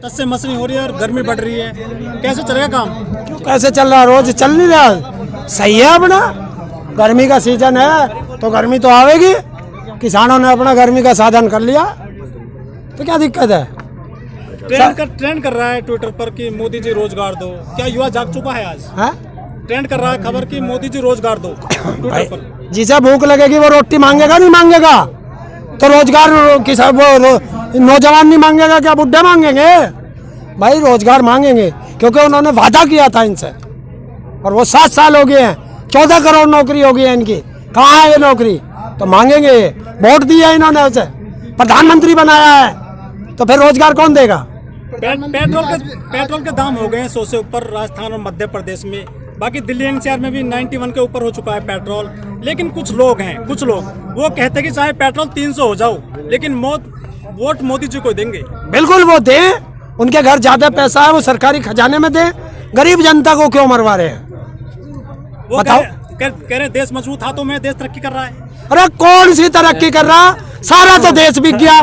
टस से मसली हो रही है और गर्मी बढ़ रही है, कैसे चलेगा काम? क्यों कैसे चल रहा, रोज चल नहीं रहा, सही है अपना। गर्मी का सीजन है तो गर्मी तो आवेगी, किसानों ने अपना गर्मी का साधन कर लिया तो क्या दिक्कत है। ट्रेंड कर रहा है ट्विटर पर कि मोदी जी रोजगार दो, क्या युवा जाग चुका है आज? है ट्रेंड कर रहा है खबर कि मोदी जी रोजगार दो ट्विटर पर। जिसे भूख लगेगी वो रोटी मांगेगा, नहीं मांगेगा तो रोजगार किसा वो नौजवान नहीं मांगेगा, क्या बुढ़े मांगेंगे? भाई रोजगार मांगेंगे क्योंकि उन्होंने वादा किया था इनसे और वो 7 साल हो गए हैं, 14 करोड़ नौकरी हो गई है इनकी, कहाँ है ये नौकरी? तो मांगेंगे, वोट दिया इन्होंने उसे, प्रधानमंत्री बनाया है तो फिर रोजगार कौन देगा? पेट्रोल के दाम हो गए हैं 100 से ऊपर राजस्थान और मध्य प्रदेश में, बाकी दिल्ली एनसीआर में भी 91 के ऊपर हो चुका है पेट्रोल। लेकिन कुछ लोग वो कहते हैं कि चाहे पेट्रोल 300 हो जाओ लेकिन वोट मोदी जी को देंगे। बिल्कुल वो दें, उनके घर ज्यादा पैसा है वो सरकारी खजाने में दें, गरीब जनता को क्यों मरवा रहे हैं? वो बताओ। कह रहे देश मजबूत हाथों में, देश तरक्की कर रहा है। अरे कौन सी तरक्की कर रहा, सारा तो देश बिक गया,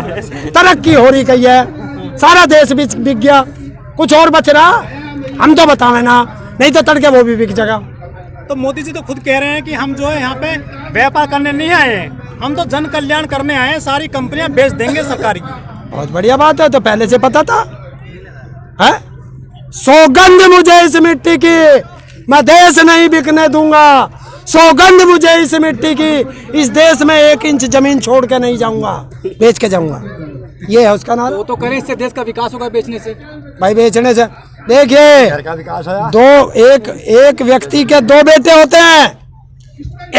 तरक्की हो रही कही है, सारा देश बिक गया, कुछ और बच रहा? हम तो बतावे ना, नहीं तो तड़के वो भी बिक जाएगा। तो मोदी जी तो खुद कह रहे हैं कि हम जो है यहाँ पे व्यापार करने नहीं आए हैं, हम तो जन कल्याण करने आए हैं, सारी कंपनियां बेच देंगे सरकारी की। बहुत बढ़िया बात है, तो पहले से पता था है? सौगंध मुझे इस मिट्टी की, मैं देश नहीं बिकने दूंगा, सौगंध मुझे इस मिट्टी की, इस देश में 1 इंच जमीन छोड़ के नहीं जाऊंगा, बेच के जाऊंगा, ये है उसका नाम। वो तो करें, इससे देश का विकास होगा बेचने से। भाई बेचने से देखिए, एक व्यक्ति के 2 बेटे होते हैं,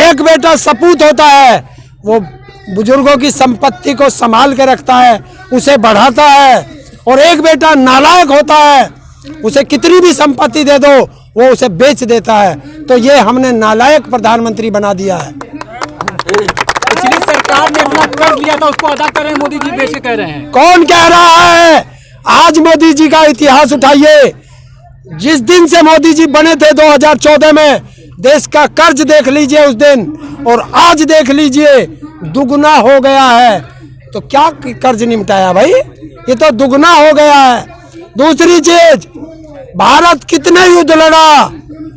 एक बेटा सपूत होता है, वो बुजुर्गों की संपत्ति को संभाल के रखता है, उसे बढ़ाता है, और एक बेटा नालायक होता है, उसे कितनी भी संपत्ति दे दो वो उसे बेच देता है। तो ये हमने नालायक प्रधानमंत्री बना दिया है। पिछली सरकार ने अपना कर्ज लिया था उसको अदा कर रहे हैं, मोदी जी बेच के कह रहे हैं। कौन कह रहा है? आज मोदी जी का इतिहास उठाइए, जिस दिन से मोदी जी बने थे 2014 में, देश का कर्ज देख लीजिए उस दिन और आज देख लीजिए, दुगना हो गया है। तो क्या कर्ज निपटाया भाई, ये तो दुगना हो गया है। दूसरी चीज, भारत कितने युद्ध लड़ा,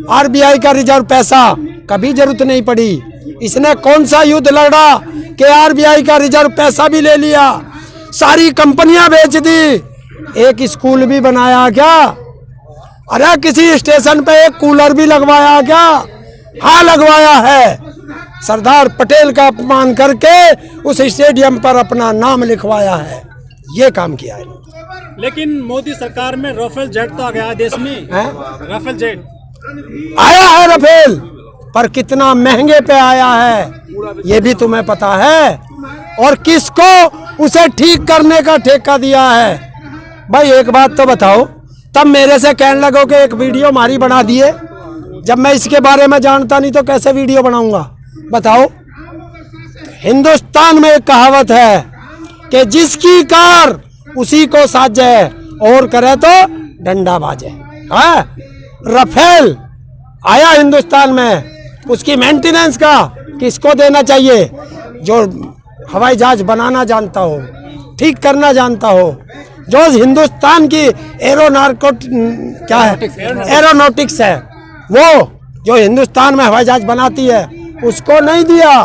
आरबीआई का रिजर्व पैसा कभी जरूरत नहीं पड़ी। इसने कौन सा युद्ध लड़ा कि आरबीआई का रिजर्व पैसा भी ले लिया, सारी कंपनियां बेच दी, एक स्कूल भी बनाया क्या? अरे किसी स्टेशन पे एक कूलर भी लगवाया क्या? हाँ लगवाया है। सरदार पटेल का अपमान करके उस स्टेडियम पर अपना नाम लिखवाया है, ये काम किया है। लेकिन मोदी सरकार में राफेल जेट तो आ गया देश में, राफेल जेट आया है, राफेल पर कितना महंगे पे आया है ये भी तुम्हें पता है, और किसको उसे ठीक करने का ठेका दिया है? भाई एक बात तो बताओ, तब मेरे से कहने लगो कि एक वीडियो हमारी बना दिए, जब मैं इसके बारे में जानता नहीं तो कैसे वीडियो बनाऊंगा? बताओ। हिंदुस्तान में एक कहावत है कि जिसकी कार उसी को साजे और करे तो डंडा बाजे। हाँ, राफेल आया हिंदुस्तान में, उसकी मेंटेनेंस का किसको देना चाहिए? जो हवाई जहाज बनाना जानता हो, ठीक करना जानता हो, जो हिंदुस्तान की एरोनॉटिक्स है, वो जो हिंदुस्तान में हवाई जहाज बनाती है, उसको नहीं दिया।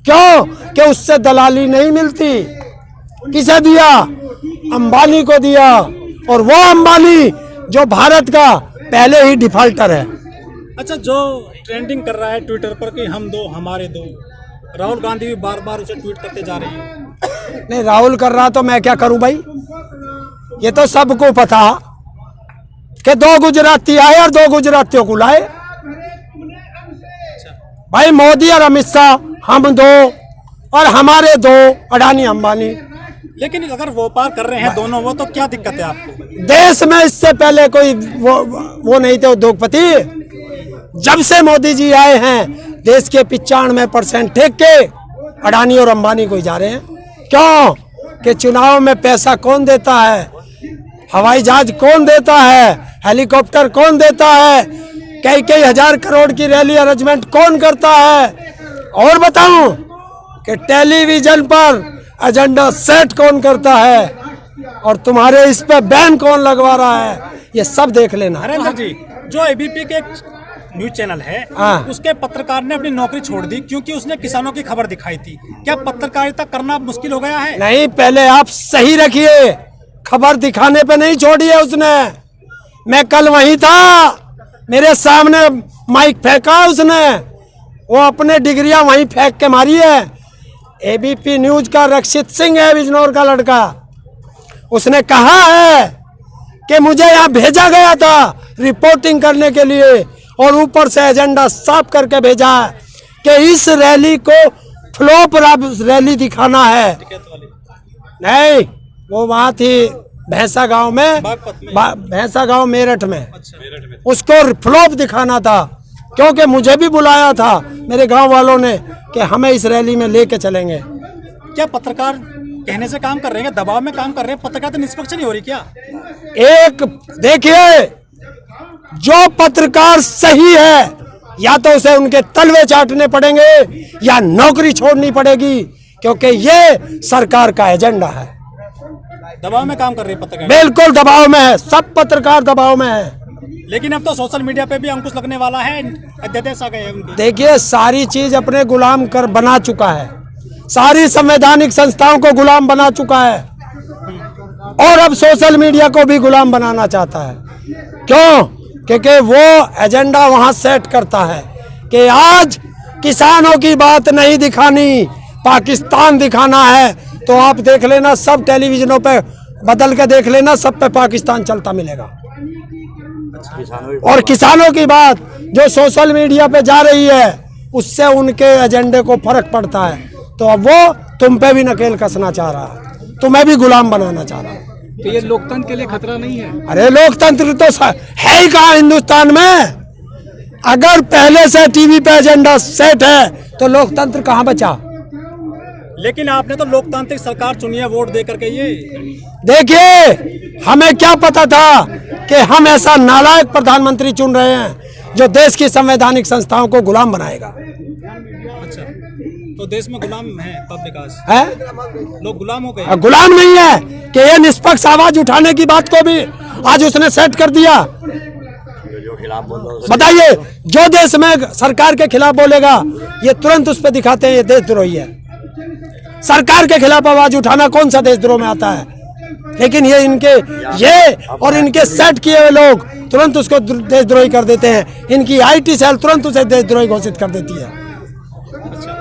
क्यों? कि उससे दलाली नहीं मिलती। किसे दिया? अंबानी को दिया, और वो अंबानी जो भारत का पहले ही डिफॉल्टर है। अच्छा, जो ट्रेंडिंग कर रहा है ट्विटर पर कि हम दो हमारे दो, राहुल गांधी भी बार बार उसे ट्वीट करते जा रहे हैं। नहीं, राहुल कर रहा तो मैं क्या करूं भाई? ये तो सबको पता कि 2 गुजराती आए और 2 गुजरातियों को लाए। भाई मोदी और अमित शाह हम 2 और हमारे 2 अडानी अंबानी। लेकिन अगर व्यापार कर रहे हैं दोनों, वो तो क्या दिक्कत है आपको? देश में इससे पहले कोई वो नहीं थे उद्योगपति। जब से मोदी जी आए हैं, देश के 95% ठेके अडानी और अंबानी को ही जा रहे हैं। क्यों? कि चुनाव में पैसा कौन देता है, हवाई जहाज कौन देता है, हेलीकॉप्टर कौन देता है, कई हजार करोड़ की रैली अरेंजमेंट कौन करता है, और बताऊं कि टेलीविजन पर एजेंडा सेट कौन करता है, और तुम्हारे इस पे बैन कौन लगवा रहा है ये सब देख लेना। हरेंद्र जी, जो एबीपी के एक न्यूज चैनल है, हाँ। उसके पत्रकार ने अपनी नौकरी छोड़ दी क्योंकि उसने किसानों की खबर दिखाई थी। क्या पत्रकारिता करना मुश्किल हो गया है? नहीं, पहले आप सही रखिए, खबर दिखाने पे नहीं छोड़ी है उसने। मैं कल वहीं था, मेरे सामने माइक फेंका उसने, वो अपने डिग्रियां वहीं फेंक के मारी है। एबीपी न्यूज का रक्षित सिंह है, बिजनौर का लड़का, उसने कहा है कि मुझे यहाँ भेजा गया था रिपोर्टिंग करने के लिए और ऊपर से एजेंडा साफ करके भेजा है कि इस रैली को फ्लॉप रैली दिखाना है। नहीं, वो वहाँ थी भैंसा गांव में, भैंसा गांव मेरठ में, उसको फ्लॉप दिखाना था क्योंकि मुझे भी बुलाया था मेरे गांव वालों ने कि हमें इस रैली में लेके चलेंगे। क्या पत्रकार कहने से काम कर रहे हैं, दबाव में काम कर रहे हैं? पत्रकार तो निष्पक्ष नहीं हो रही क्या? एक देखिए, जो पत्रकार सही है या तो उसे उनके तलवे चाटने पड़ेंगे या नौकरी छोड़नी पड़ेगी, क्योंकि ये सरकार का एजेंडा है। दबाव में काम कर रहे हैं पत्रकार? बिल्कुल दबाव में है, सब पत्रकार दबाव में है। लेकिन अब तो सोशल मीडिया पे भी अंकुश लगने वाला है, अध्यादेश आ गए हैं उनके। देखिए, सारी चीज अपने गुलाम कर बना चुका है, सारी संवैधानिक संस्थाओं को गुलाम बना चुका है और अब सोशल मीडिया को भी गुलाम बनाना चाहता है। क्यों? क्योंकि वो एजेंडा वहां सेट करता है कि आज किसानों की बात नहीं दिखानी, पाकिस्तान दिखाना है। तो आप देख लेना, सब टेलीविजनों पे बदल के देख लेना, सब पे पाकिस्तान चलता मिलेगा। और किसानों की बात जो सोशल मीडिया पे जा रही है उससे उनके एजेंडे को फर्क पड़ता है, तो अब वो तुम पे भी नकेल कसना चाह रहा है, तुम्हें भी गुलाम बनाना चाह रहा है। तो ये लोकतंत्र के लिए खतरा नहीं है? अरे लोकतंत्र तो है ही कहाँ हिंदुस्तान में। अगर पहले से टीवी पे एजेंडा सेट है तो लोकतंत्र कहाँ बचा? लेकिन आपने तो लोकतांत्रिक सरकार चुनी है वोट दे करके। ये देखिए, हमें क्या पता था कि हम ऐसा नालायक प्रधानमंत्री चुन रहे हैं जो देश की संवैधानिक संस्थाओं को गुलाम बनाएगा। अच्छा, तो देश में गुलाम है कब विकास है? लोग गुलाम हो गए? गुलाम नहीं है कि ये निष्पक्ष आवाज उठाने की बात को भी आज उसने सेट कर दिया। बताइए, जो देश में सरकार के खिलाफ बोलेगा ये तुरंत उस पर दिखाते हैं ये देशद्रोही है। सरकार के खिलाफ आवाज उठाना कौन सा देशद्रोह में आता है? लेकिन ये और इनके सेट किए हुए लोग तुरंत उसको देशद्रोही कर देते हैं। इनकी आईटी सेल तुरंत उसे देशद्रोही घोषित कर देती है। अच्छा,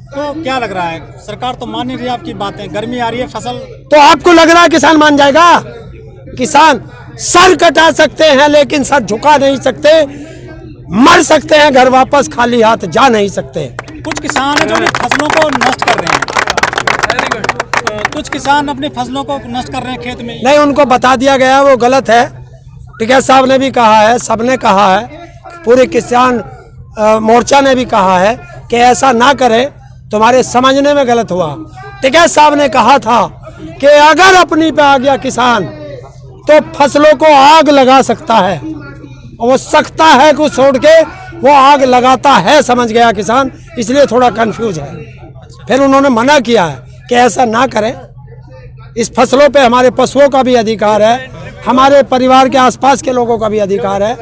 तो क्या लग रहा है, सरकार तो मान नहीं रही आपकी बातें? गर्मी आ रही है, फसल तो आपको लग रहा है किसान मान जाएगा? किसान सर कटा सकते हैं लेकिन सर झुका नहीं सकते, मर सकते हैं, घर वापस खाली हाथ जा नहीं सकते। कुछ किसान हैं जो फसलों को नष्ट कर रहे हैं, कुछ किसान अपनी फसलों को नष्ट कर रहे हैं खेत में। नहीं, उनको बता दिया गया वो गलत है। टिकैत साहब ने भी कहा है, सबने कहा है, पूरे किसान मोर्चा ने भी कहा है कि ऐसा ना करे, तुम्हारे समझने में गलत हुआ। टिकैत साहब ने कहा था कि अगर अपनी पे आ गया किसान तो फसलों को आग लगा सकता है, और वो सकता है को छोड़ के वो आग लगाता है, समझ गया किसान, इसलिए थोड़ा कंफ्यूज है। फिर उन्होंने मना किया है कि ऐसा ना करें, इस फसलों पे हमारे पशुओं का भी अधिकार है, हमारे परिवार के आसपास के लोगों का भी अधिकार है,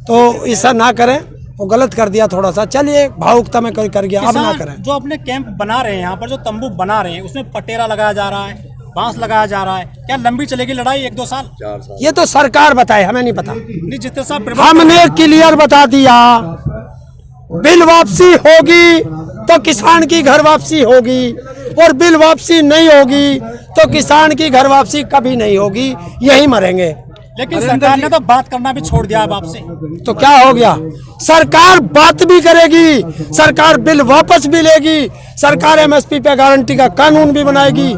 तो ऐसा ना करें। वो गलत कर दिया थोड़ा सा, चलिए भावुकता में कर गया, अब ना करें। जो अपने कैंप बना रहे हैं, यहाँ पर जो तंबू बना रहे हैं, उसमें पटेरा लगाया जा रहा है, बांस लगाया जा रहा है, क्या लंबी चलेगी लड़ाई? 1-2 साल? 4 साल? ये तो सरकार बताए, हमें नहीं पता। नहीं, जितने साहब हमने क्लियर बता दिया, बिल वापसी होगी तो किसान की घर वापसी होगी, और बिल वापसी नहीं होगी तो किसान की घर वापसी कभी नहीं होगी, यही मरेंगे। लेकिन सरकार ने तो बात करना भी छोड़ दिया अब आपसे। तो क्या हो गया? सरकार बात भी करेगी, सरकार बिल वापस भी लेगी, सरकार एमएसपी पे गारंटी का कानून भी बनाएगी।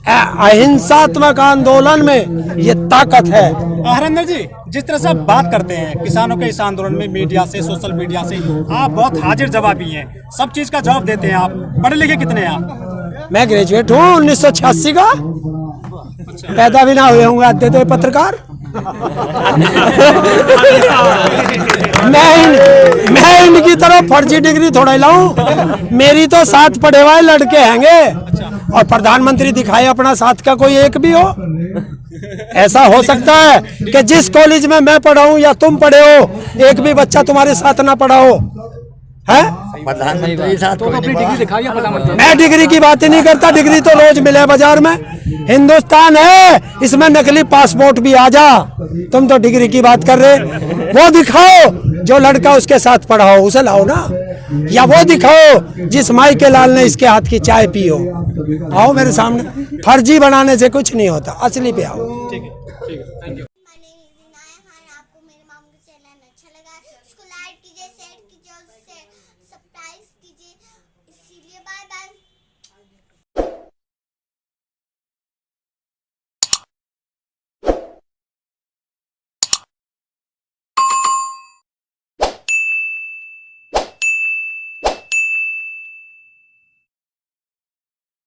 अहिंसात्मक आंदोलन में ये ताकत है। हरेंद्र जी, जिस तरह से आप बात करते हैं किसानों के इस आंदोलन में, मीडिया से, सोशल मीडिया से, आप बहुत हाजिर जवाबी हैं, सब चीज का जवाब देते हैं। आप पढ़े लिखे कितने हैं आप? मैं ग्रेजुएट हूँ 1986 का, पैदा भी ना हुए होंगे आते थे पत्रकार। मैं इनकी तरह फर्जी डिग्री थोड़ा लाऊं, मेरी तो साथ पढ़े हुए लड़के हैंगे, और प्रधानमंत्री दिखाए अपना साथ का कोई एक भी हो? ऐसा हो सकता है कि जिस कॉलेज में मैं पढ़ा हूं या तुम पढ़े हो एक भी बच्चा तुम्हारे साथ ना पढ़ा हो? है? प्रधानमंत्री साथ तो अपनी डिग्री दिखाइए प्रधानमंत्री। मैं डिग्री की बात ही नहीं करता, डिग्री तो रोज मिले बाजार में। हिंदुस्तान है, इसमें नकली पासपोर्ट भी आ जा। तुम तो डिग्री की बात कर रहे, वो दिखाओ जो लड़का उसके साथ पढ़ा हो, उसे लाओ ना। या वो दिखाओ जिस माई के लाल ने इसके हाथ की चाय पी हो। आओ मेरे सामने, फर्जी बनाने से कुछ नहीं होता, असली पे आओ। ठीक है, थैंक यू।